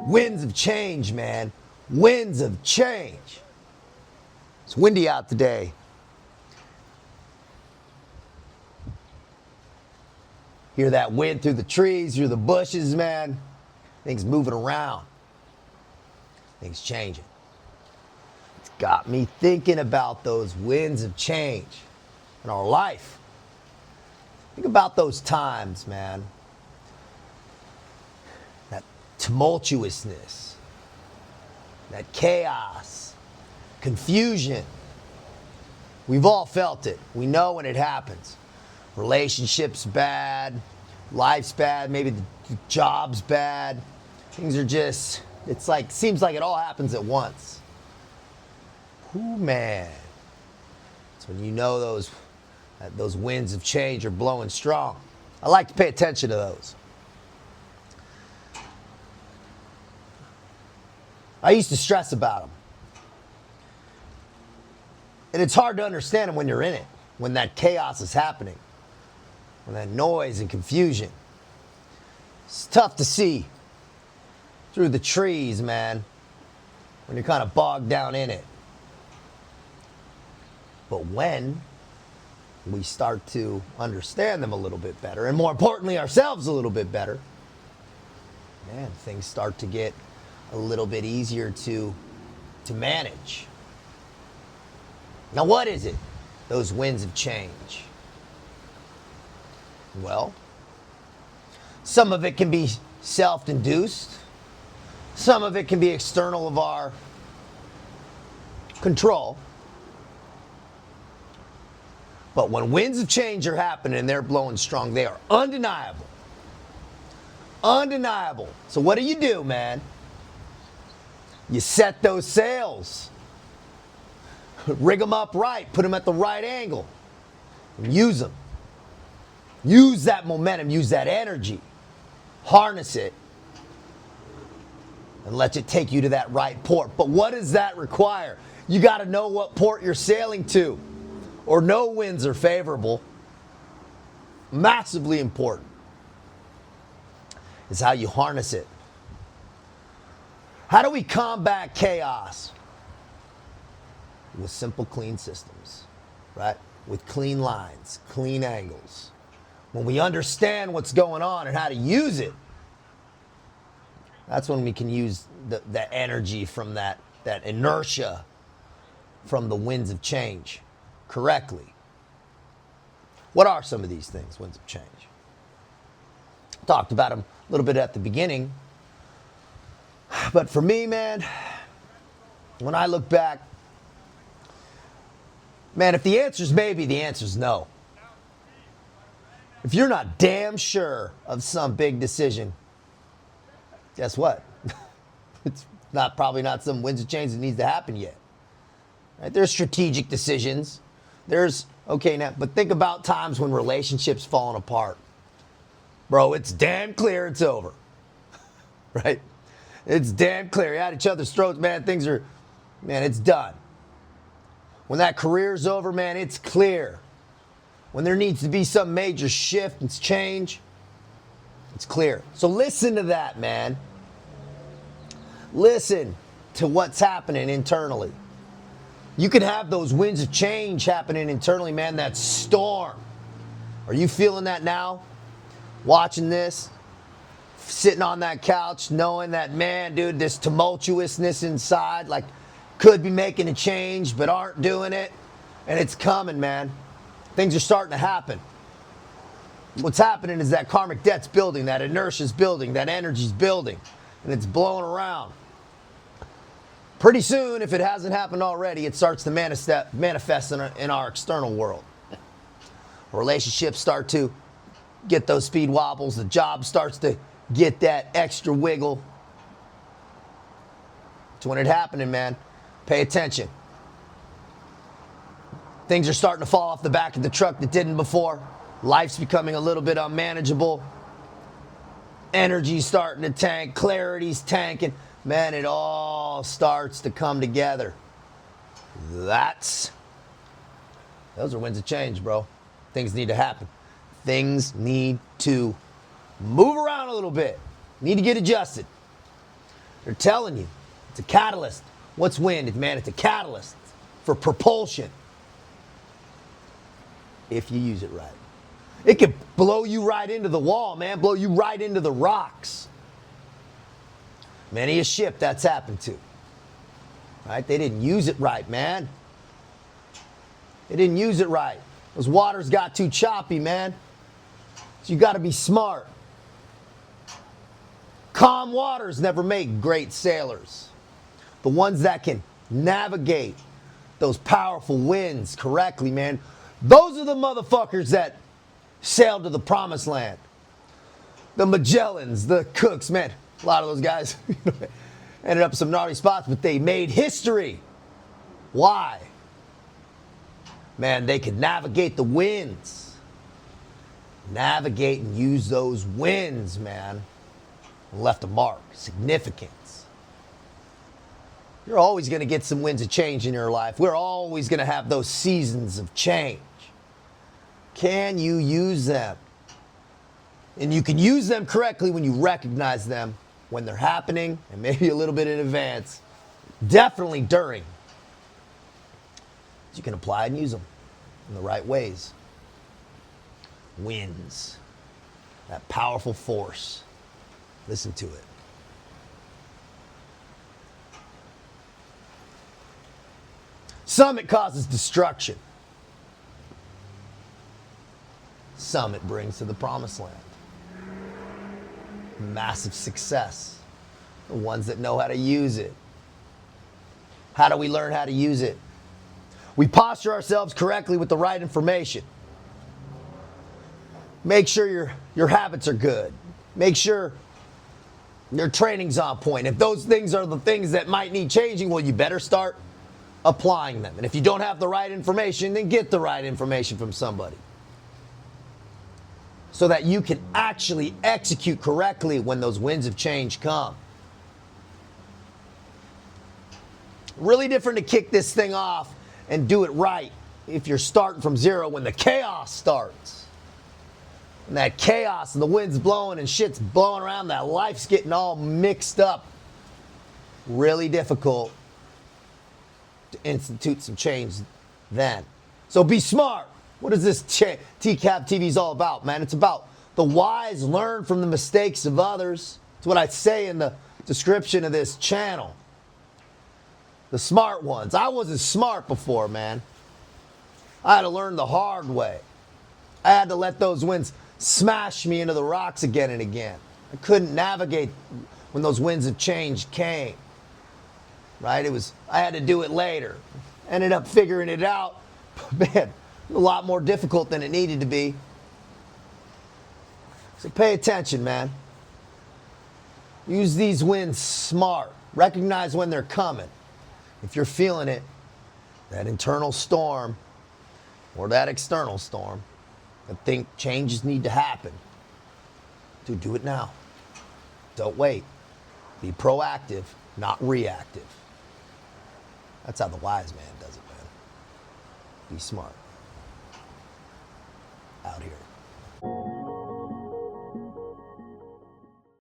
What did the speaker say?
Winds of change, man. Winds of change. It's windy out today. Hear that wind through the trees, through the bushes, man. Things moving around. Things changing. It's got me thinking about those winds of change in our life. Think about those times, man. That tumultuousness, that chaos, confusion. We've all felt it. We know when it happens. Relationships bad, life's bad, maybe the job's bad. Things are just, seems like it all happens at once. Ooh, man. It's when you know those winds of change are blowing strong. I like to pay attention to those. I used to stress about them. And it's hard to understand them when you're in it, when that chaos is happening, when that noise and confusion. It's tough to see through the trees, man, when you're kind of bogged down in it. But when we start to understand them a little bit better, and more importantly, ourselves a little bit better, man, things start to get a little bit easier to manage. Now, what is it? Those winds of change. Well, some of it can be self-induced. Some of it can be external of our control. But when winds of change are happening and they're blowing strong, they are undeniable. Undeniable. So what do, man? You set those sails. Rig them up right. Put them at the right angle. And use them. Use that momentum. Use that energy. Harness it. And let it take you to that right port. But what does that require? You got to know what port you're sailing to. Or no winds are favorable. Massively important. Is how you harness it. How do we combat chaos? With simple, clean systems, right? With clean lines, clean angles. When we understand what's going on and how to use it, that's when we can use the energy from that inertia from the winds of change correctly. What are some of these things, winds of change? Talked about them a little bit at the beginning. But for me, man, when I look back, man, if the answer's maybe, the answer's no. If you're not damn sure of some big decision, guess what? It's probably not some winds of change that needs to happen yet. Right? There's strategic decisions. But think about times when relationships falling apart. Bro, it's damn clear it's over. Right? It's damn clear. You're at each other's throats, man. It's done. When that career's over, man, it's clear. When there needs to be some major shift and change, it's clear. So listen to that, man. Listen to what's happening internally. You can have those winds of change happening internally, man, that storm. Are you feeling that now? Watching this? Sitting on that couch, knowing that, man, dude, this tumultuousness inside, like, could be making a change, but aren't doing it. And it's coming, man. Things are starting to happen. What's happening is that karmic debt's building, that inertia's building, that energy's building, and it's blowing around. Pretty soon, if it hasn't happened already, it starts to manifest in our external world. Relationships start to get those speed wobbles. The job starts to get that extra wiggle. It's when it's happening, man. Pay attention. Things are starting to fall off the back of the truck that didn't before. Life's becoming a little bit unmanageable. Energy's starting to tank. Clarity's tanking. Man, it all starts to come together. Those are winds of change, bro. Things need to happen. Things need to move around a little bit. Need to get adjusted. They're telling you it's a catalyst. What's wind? Man, it's a catalyst for propulsion if you use it right. It can blow you right into the wall, man, blow you right into the rocks. Many a ship that's happened to. Right? They didn't use it right, man. They didn't use it right. Those waters got too choppy, man. So you got to be smart. Calm waters never make great sailors. The ones that can navigate those powerful winds correctly, man. Those are the motherfuckers that sailed to the promised land. The Magellans, the Cooks, man. A lot of those guys ended up in some naughty spots, but they made history. Why? Man, they could navigate the winds. Navigate and use those winds, man. Left a mark, significance. You're always going to get some winds of change in your life. We're always going to have those seasons of change. Can you use them? And you can use them correctly when you recognize them when they're happening and maybe a little bit in advance. Definitely during. You can apply and use them in the right ways. Winds. That powerful force. Listen to it. Some it causes destruction. Some it brings to the promised land. Massive success. The ones that know how to use it. How do we learn how to use it? We posture ourselves correctly with the right information. Make sure your habits are good. Make sure your training's on point. If those things are the things that might need changing, well, you better start applying them. And if you don't have the right information, then get the right information from somebody, so that you can actually execute correctly when those winds of change come. Really different to kick this thing off and do it right if you're starting from zero when the chaos starts. And that chaos and the wind's blowing and shit's blowing around, that life's getting all mixed up. Really difficult to institute some change then. So be smart. What is this TCAV TV all about, man? It's about the wise learn from the mistakes of others. It's what I say in the description of this channel. The smart ones. I wasn't smart before, man. I had to learn the hard way. I had to let those winds smash me into the rocks again and again. I couldn't navigate when those winds of change came. Right? I had to do it later. Ended up figuring it out. Man, a lot more difficult than it needed to be. So pay attention, man. Use these winds smart. Recognize when they're coming. If you're feeling it, that internal storm or that external storm, I think changes need to happen. Dude, do it now. Don't wait. Be proactive, not reactive. That's how the wise man does it, man. Be smart. Out here.